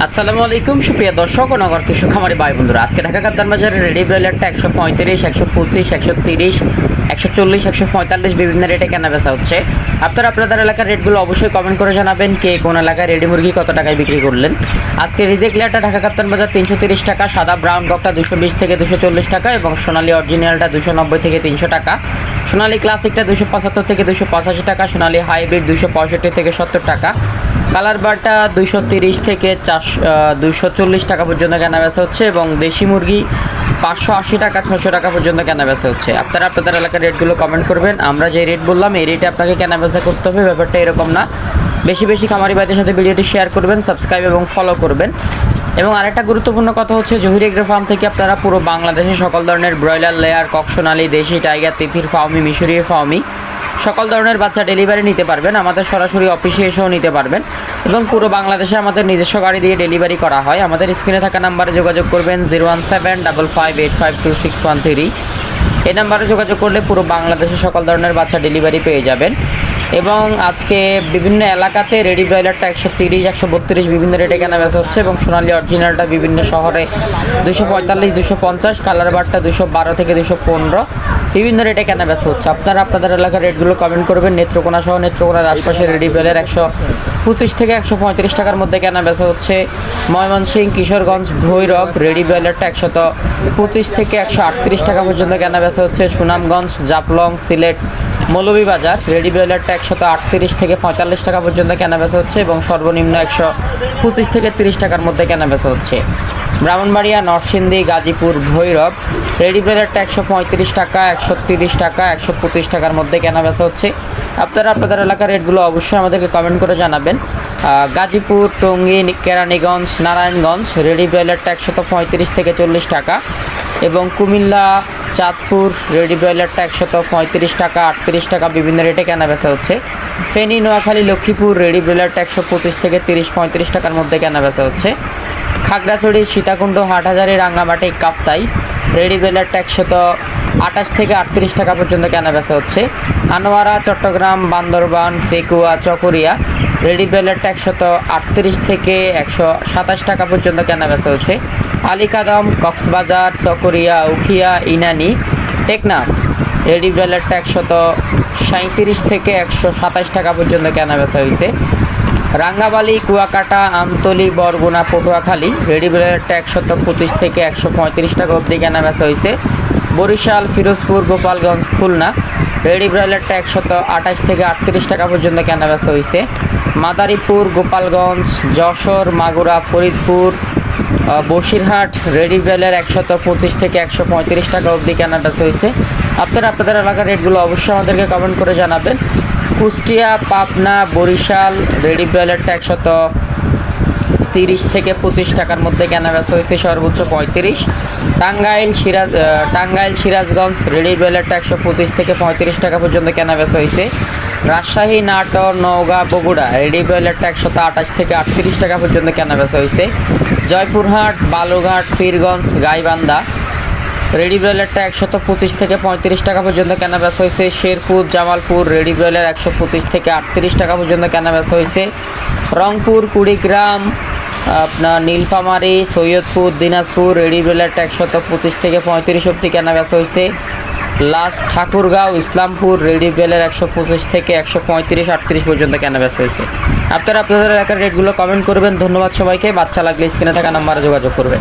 আসসালামু আলাইকুম সুপ্রিয় দর্শক ও নগর কৃষক খামারি ভাই বন্ধুরা, আজকে ঢাকা কাপ্তান বাজারে রেডি ব্রয়লারটা 135, 125, 130, 140, 145 বিভিন্ন রেটে কেনা বেচা হচ্ছে। আপনারা আপনাদের এলাকার রেটগুলো অবশ্যই কমেন্ট করে জানাবেন কে কোন এলাকায় রেডি মুরগি কত টাকায় বিক্রি করলেন। আজকে রিজেক্ট লেয়ারটা ঢাকা কাপ্তান বাজার 330 টাকা, সাদা ব্রাউন ডগটা 220 থেকে 240 টাকা এবং সোনালী অরিজিনালটা 290 থেকে 300 টাকা, সোনালী ক্লাসিকটা 275 থেকে 285 টাকা, সোনালী হাইব্রিড 265 থেকে 70 টাকা, কালার বারটা 230 থেকে 240 টাকা পর্যন্ত কেনা বেচা হচ্ছে এবং দেশি মুরগি 580 টাকা 600 টাকা পর্যন্ত কেনা বেচা হচ্ছে। আপনারা আপনাদের এলাকার রেটগুলো কমেন্ট করবেন। আমরা যে রেট বললাম এই রেটে আপনাকে কেনা বেচা করতে হবে, ব্যাপারটা এরকম না। বেশি বেশি খামারি ভাইদের সাথে ভিডিওটি শেয়ার করবেন, সাবস্ক্রাইব এবং ফলো করবেন। এবং আরেকটা গুরুত্বপূর্ণ কথা হচ্ছে, জহির এগ্রো ফার্ম থেকে আপনারা পুরো বাংলাদেশে সকল ধরনের ব্রয়লার, লেয়ার, ককসোনালি, দেশি, টাইগার, তিথির ফার্মি, মিশরীয় ফার্মি সকল ধরনের বাচ্চা ডেলিভারি নিতে পারবেন। আমাদের সরাসরি অফিসে এসেও নিতে পারবেন এবং পুরো বাংলাদেশে আমাদের নিজস্ব গাড়ি দিয়ে ডেলিভারি করা হয়। আমাদের স্ক্রিনে থাকা নাম্বারে যোগাযোগ করবেন 01755852613। এই নাম্বারে যোগাযোগ করলে পুরো বাংলাদেশে সকল ধরনের বাচ্চা ডেলিভারি পেয়ে যাবেন। এবং আজকে বিভিন্ন এলাকাতে রেডি ব্রয়লারটা 130, 132 বিভিন্ন রেটে কেনা বেচা হচ্ছে এবং সোনালী অরিজিনালটা বিভিন্ন শহরে 245, 250, কালার বারটা 212 থেকে 215 বিভিন্ন রেটে কেনা বেচা হচ্ছে। আপনারা আপনাদের এলাকার রেটগুলো কমেন্ট করবেন। নেত্রকোনা সহ নেত্রকোনার আশপাশে রেডি ব্রয়লার 125 থেকে 135 টাকার মধ্যে কেনা বেচা হচ্ছে। ময়মনসিংহ, কিশোরগঞ্জ, ভৈরব রেডি ব্রয়লারটা 125 থেকে 138 টাকা পর্যন্ত কেনা বেচা হচ্ছে। সুনামগঞ্জ, জাফলং, সিলেট, মৌলভীবাজার রেডি ব্রয়লারটা 138 থেকে 45 টাকা পর্যন্ত কেনা বেচা হচ্ছে এবং সর্বনিম্ন 125 থেকে 30 টাকার মধ্যে কেনা বেচা হচ্ছে। ব্রাহ্মণবাড়িয়া, নরসিংদী, গাজীপুর, ভৈরব রেডি ব্রয়লারটা 135 টাকা, 130 টাকা, 125 টাকার মধ্যে কেনা বেচা হচ্ছে। আপনারা আপনাদের এলাকার রেটগুলো অবশ্যই আমাদেরকে কমেন্ট করে জানাবেন। গাজীপুর, টঙ্গী, কেরানীগঞ্জ, নারায়ণগঞ্জ রেডি ব্রয়লারটা 135 থেকে 40 টাকা এবং কুমিল্লা, চাঁদপুর রেডি ব্রয়লারটা 135 টাকা, 38 টাকা বিভিন্ন রেটে কেনা বেচা হচ্ছে। ফেনী, নোয়াখালী, লক্ষ্মীপুর রেডি ব্রয়লারটা 125 থেকে 30-35 টাকার মধ্যে কেনা বেচা হচ্ছে। খাগড়াছড়ি, সীতাকুণ্ড, হাটহাজারী, রাঙ্গামাটি, কাপ্তাই রেডি ব্রয়লারটা 128 থেকে 38 টাকা পর্যন্ত কেনা বেচা হচ্ছে। আনোয়ারা, চট্টগ্রাম, বান্দরবান, ফেকুয়া, চকরিয়া রেডি ব্রয়লারটা 138 থেকে 127 টাকা পর্যন্ত কেনা বেচা হচ্ছে। আলীকাদম, কক্সবাজার, চকরিয়া, উখিয়া, ইনানি, টেকনাফ রেডি ব্রয়লারটা 137 থেকে 127 টাকা পর্যন্ত কেনা বেচা হয়েছে। রাঙ্গাবালি, কুয়াকাটা, আমতলী, বরগুনা, পটুয়াখালী রেডি ব্রয়লারটা 125 থেকে 135 টাকা অবধি কেনা বেচা হয়েছে। বরিশাল, ফিরোজপুর, গোপালগঞ্জ, খুলনা রেডি ব্রয়লারটা 128 থেকে 38 টাকা পর্যন্ত কেনা বেচা হয়েছে। মাদারীপুর, গোপালগঞ্জ, যশোর, মাগুরা, ফরিদপুর, বসিরহাট রেডি ব্রয়লার 125 থেকে 135 টাকা অবধি কেনা বেচা হয়েছে। আপনারা আপনাদের এলাকার রেটগুলো অবশ্যই আমাদেরকে কমেন্ট করে জানাবেন। কুষ্টিয়া, পাবনা, বরিশাল রেডি ব্রয়লারটা 130 থেকে 25 টাকার মধ্যে কেনা বেচা হয়েছে, সর্বোচ্চ 35। টাঙ্গাইল, সিরাজগঞ্জ রেডি ব্রয়লারটা 125 থেকে 35 টাকা পর্যন্ত কেনা বেচা হয়েছে। রাজশাহী, নাটোর, নওগাঁ, বগুড়া রেডি ব্রয়লারটা 128 থেকে 38 টাকা পর্যন্ত কেনা বেচা হয়েছে। জয়পুরহাট, বালুঘাট, পীরগঞ্জ, গাইবান্ধা রেডি ব্রয়লারটা 125 থেকে 35 টাকা পর্যন্ত কেনা বেচা হয়েছে। শেরপুর, জামালপুর রেডি ব্রয়লার 125 থেকে 38 টাকা পর্যন্ত কেনা বেচা হয়েছে। রংপুর, কুড়িগ্রাম, আপনার নীলফামারী, সৈয়দপুর, দিনাজপুর রেডি ব্রয়লারটা 125 থেকে 35 অবধি কেনা বেচা হয়েছে। Last Thakurgaon, Islampur ready broiler 125 থেকে 135-38 পর্যন্ত কেনা বেচা হয়েছে। আপনারা আপনাদের এলাকার রেটগুলো কমেন্ট করবেন। ধন্যবাদ সবাইকে। বাচ্চা লাগলে স্ক্রিনে থাকা নাম্বারে যোগাযোগ করবেন।